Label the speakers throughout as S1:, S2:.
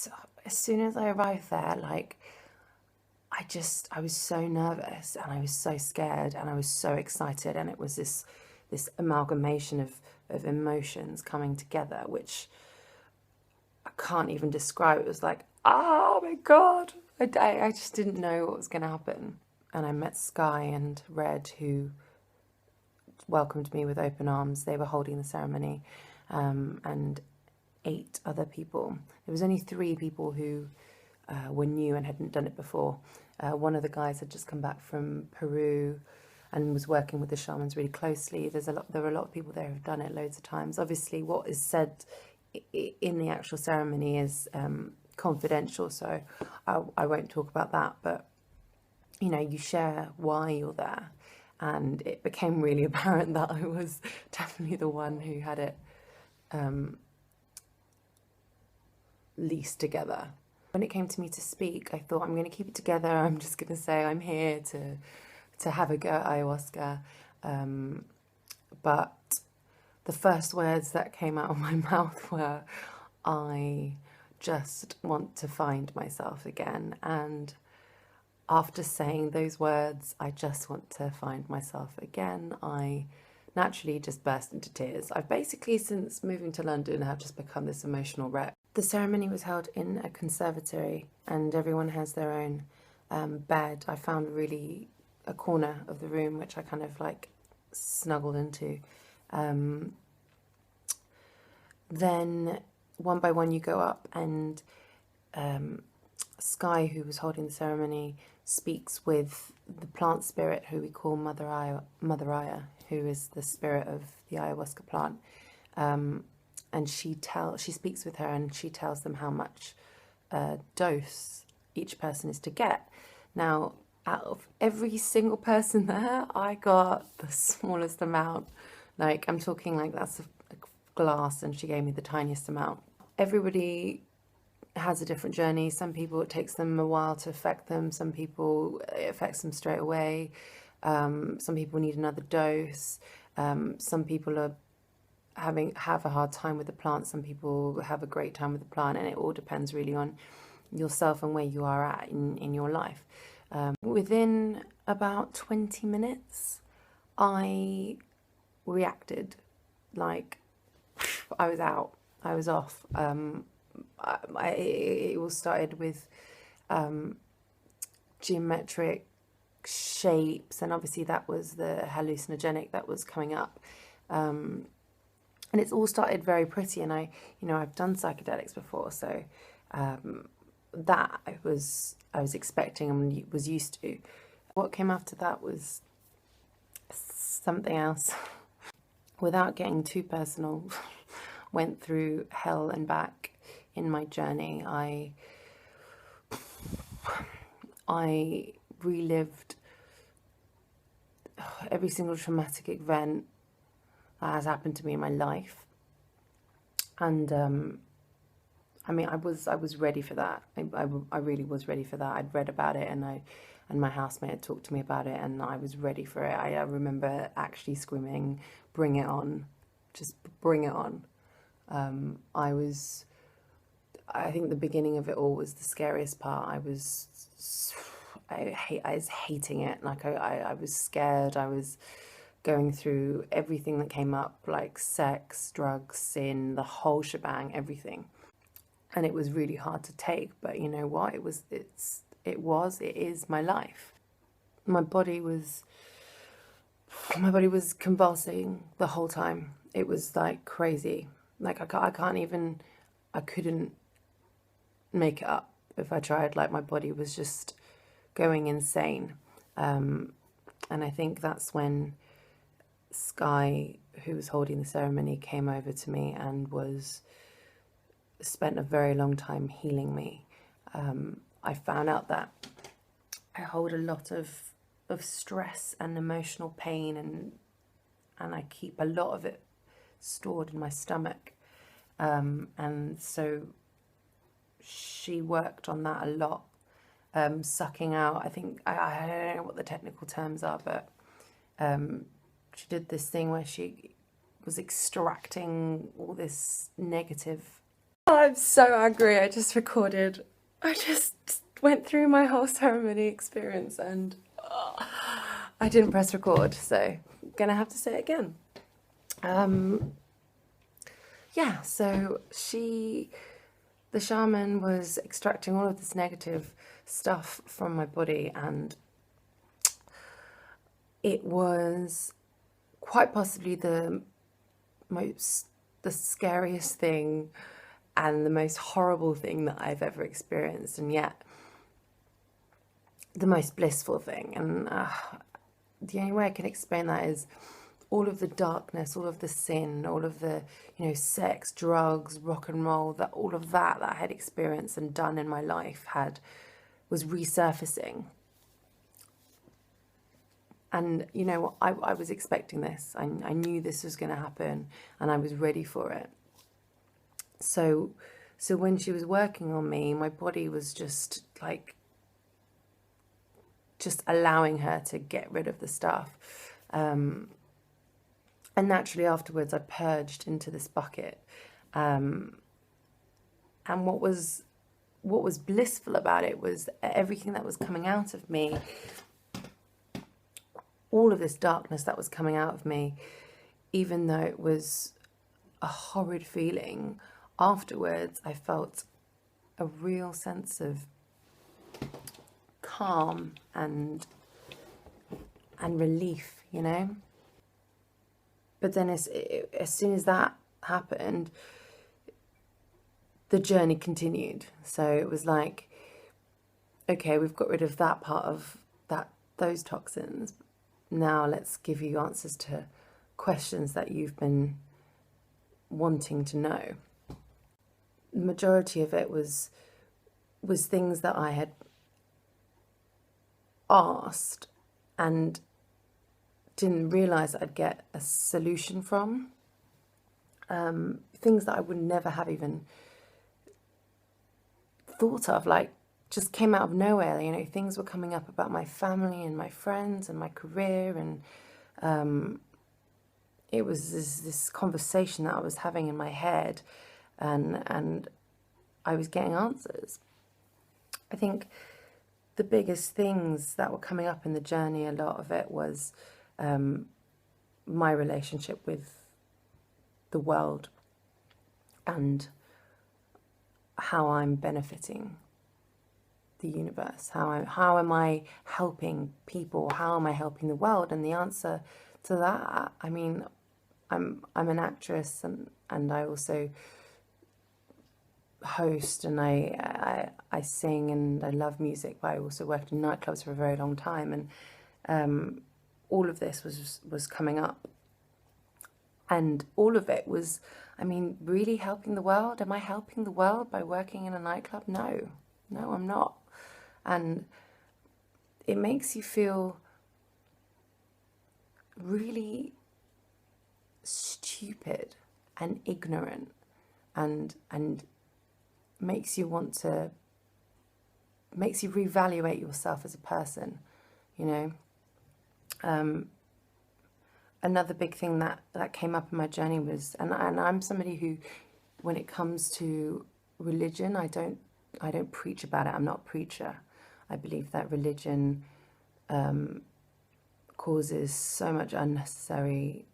S1: So as soon as I arrived there, like, I was so nervous and I was so scared and I was so excited, and it was this amalgamation of emotions coming together, which I can't even describe. It was like, oh my God, I just didn't know what was going to happen. And I met Sky and Red, who welcomed me with open arms. They were holding the ceremony, and 8 other people. There was only 3 people who were new and hadn't done it before. One of the guys had just come back from Peru and was working with the shamans really closely. There were a lot of people there who've done it loads of times. Obviously, what is said in the actual ceremony is confidential, so I won't talk about that. But you know, you share why you're there, and it became really apparent that I was definitely the one who had it least together. When it came to me to speak, I thought, I'm going to keep it together. I'm just going to say I'm here to have a go at ayahuasca. But the first words that came out of my mouth were, I just want to find myself again. And after saying those words, I just want to find myself again, I naturally just burst into tears. I've basically, since moving to London, have just become this emotional wreck. The ceremony was held in a conservatory, and everyone has their own bed. I found really a corner of the room which I kind of like snuggled into. Then one by one you go up, and Sky, who was holding the ceremony, speaks with the plant spirit who we call Mother Aya, who is the spirit of the ayahuasca plant. And she speaks with her, and she tells them how much dose each person is to get. Now, out of every single person there, I got the smallest amount. Like, I'm talking like that's a glass, and she gave me the tiniest amount. Everybody has a different journey. Some people, it takes them a while to affect them. Some people, it affects them straight away. Some people need another dose. Some people have a hard time with the plant. Some people have a great time with the plant, and it all depends really on yourself and where you are at in your life. Within about 20 minutes, I reacted like I was out. I was off. It all started with geometric shapes, and obviously that was the hallucinogenic that was coming up. And it's all started very pretty, and I've done psychedelics before, so that I was expecting and was used to. What came after that was something else. Without getting too personal, went through hell and back in my journey. I relived every single traumatic event that has happened to me in my life, and I mean, I was ready for that. I really was ready for that. I'd read about it, and my housemate had talked to me about it, and I was ready for it. I remember actually screaming, "Bring it on, just bring it on." I think the beginning of it all was the scariest part. I was hating it. Like I was scared. I was going through everything that came up, like sex, drugs, sin, the whole shebang, everything. And it was really hard to take, but you know what? It is my life. My body was convulsing the whole time. It was like crazy. Like I couldn't make it up if I tried. Like my body was just going insane. And I think that's when Sky, who was holding the ceremony, came over to me and spent a very long time healing me. I found out that I hold a lot of stress and emotional pain, and I keep a lot of it stored in my stomach. And so she worked on that a lot, sucking out, I think, I don't know what the technical terms are, but she did this thing where she was extracting all this negative I'm so angry. I just went through my whole ceremony experience and I didn't press record, so I'm gonna have to say it again. Yeah, so the shaman was extracting all of this negative stuff from my body, and it was quite possibly the scariest thing and the most horrible thing that I've ever experienced, and yet the most blissful thing. And the only way I can explain that is all of the darkness, all of the sin, all of the, sex, drugs, rock and roll, that all of that I had experienced and done in my life was resurfacing. And, I was expecting this. I knew this was going to happen and I was ready for it. So when she was working on me, my body was just allowing her to get rid of the stuff. And naturally afterwards I purged into this bucket. And what was blissful about it was everything that was coming out of me, all of this darkness that was coming out of me, even though it was a horrid feeling, afterwards I felt a real sense of calm and relief, But then as soon as that happened, the journey continued. So it was like, okay, we've got rid of that part of those toxins. Now let's give you answers to questions that you've been wanting to know. The majority of it was things that I had asked and didn't realize I'd get a solution from. Things that I would never have even thought of, just came out of nowhere. Things were coming up about my family and my friends and my career, and it was this conversation that I was having in my head, and I was getting answers. I think the biggest things that were coming up in the journey, a lot of it was my relationship with the world and how I'm benefiting the universe. How am I helping people? How am I helping the world? And the answer to that, I'm an actress, and I also host, and I sing, and I love music, but I also worked in nightclubs for a very long time, and all of this was coming up, and all of it was, really helping the world. Am I helping the world by working in a nightclub? No, I'm not. And it makes you feel really stupid and ignorant, and makes you reevaluate yourself as a person, Another big thing that came up in my journey was, and I'm somebody who, when it comes to religion, I don't preach about it. I'm not a preacher. I believe that religion causes so much unnecessary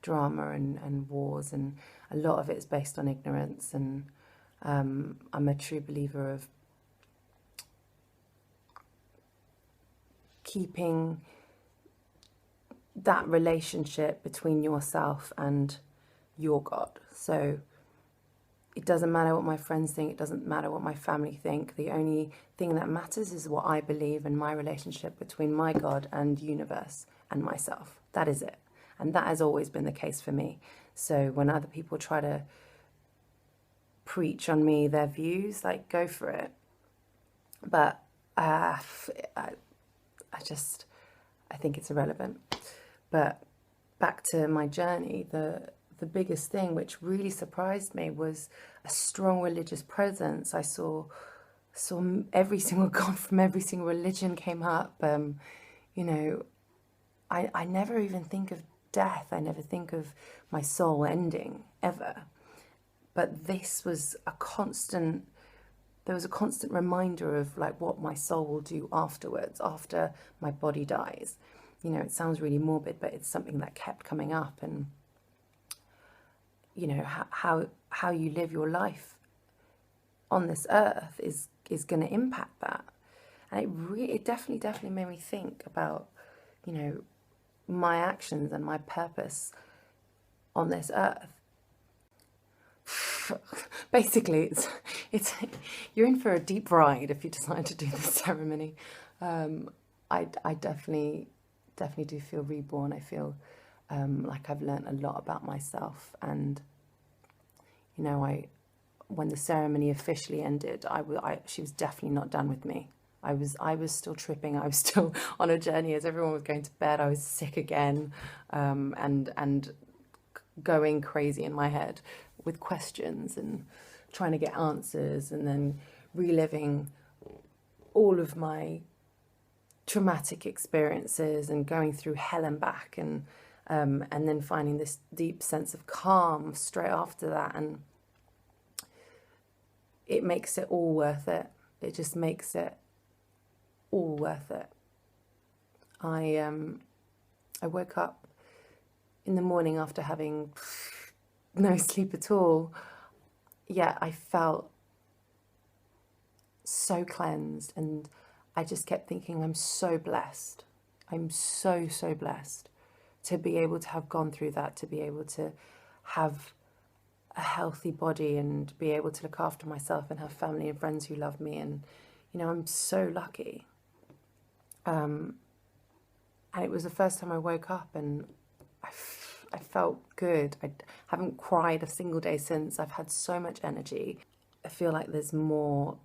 S1: drama and wars, and a lot of it is based on ignorance, and I'm a true believer of keeping that relationship between yourself and your God. So it doesn't matter what my friends think, it doesn't matter what my family think. The only thing that matters is what I believe in my relationship between my God and universe and myself. That is it. And that has always been the case for me. So when other people try to preach on me their views, go for it. But I think it's irrelevant. But back to my journey, the biggest thing which really surprised me was a strong religious presence. I saw every single god from every single religion came up. I never even think of death. I never think of my soul ending, ever. but this was a constant, there was a constant reminder of like what my soul will do afterwards, after my body dies. You know, it sounds really morbid, but it's something that kept coming up. And you know, how you live your life on this earth is going to impact that. And it definitely made me think about, you know, my actions and my purpose on this earth. Basically, it's you're in for a deep ride if you decide to do this ceremony. I definitely do feel reborn. I feel like I've learned a lot about myself. And you know, when the ceremony officially ended, she was definitely not done with me. I was still tripping. I was still on a journey as everyone was going to bed. I was sick again, and going crazy in my head with questions and trying to get answers, and then reliving all of my traumatic experiences and going through hell and back, and then finding this deep sense of calm straight after that. And it makes it all worth it. It just makes it all worth it. I woke up in the morning after having no sleep at all. Yeah, I felt so cleansed, and I just kept thinking, I'm so blessed. I'm so blessed to be able to have gone through that, to be able to have a healthy body and be able to look after myself and have family and friends who love me. And you know, I'm so lucky. And it was the first time I woke up, and I felt good. I haven't cried a single day since. I've had so much energy. I feel like there's more.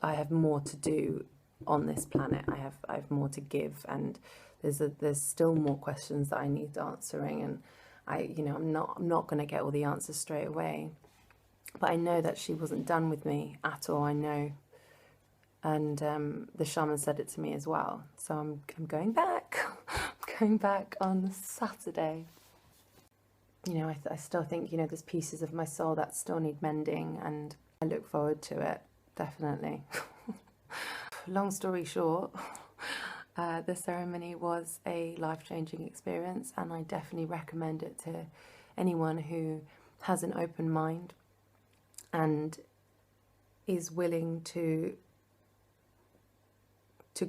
S1: I have more to do on this planet. I have more to give, and there's still more questions that I need answering. And I'm not going to get all the answers straight away, but I know that she wasn't done with me at all. I know. And the shaman said it to me as well. So I'm going back. I'm going back on Saturday. You know, I still think, you know, there's pieces of my soul that still need mending, and I look forward to it, definitely. Long story short, the ceremony was a life-changing experience, and I definitely recommend it to anyone who has an open mind and is willing to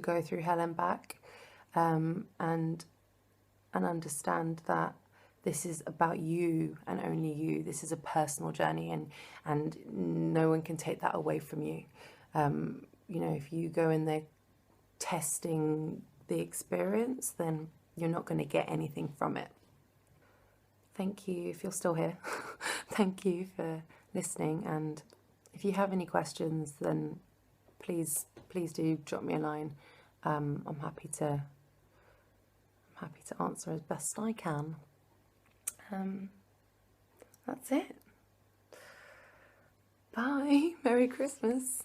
S1: go through hell and back, and understand that this is about you and only you. This is a personal journey, and no one can take that away from you. You know, if you go in there testing the experience, then you're not going to get anything from it. Thank you if you're still here. Thank you for listening, and if you have any questions, then please do drop me a line. I'm happy to answer as best I can. That's it. Bye. Merry Christmas.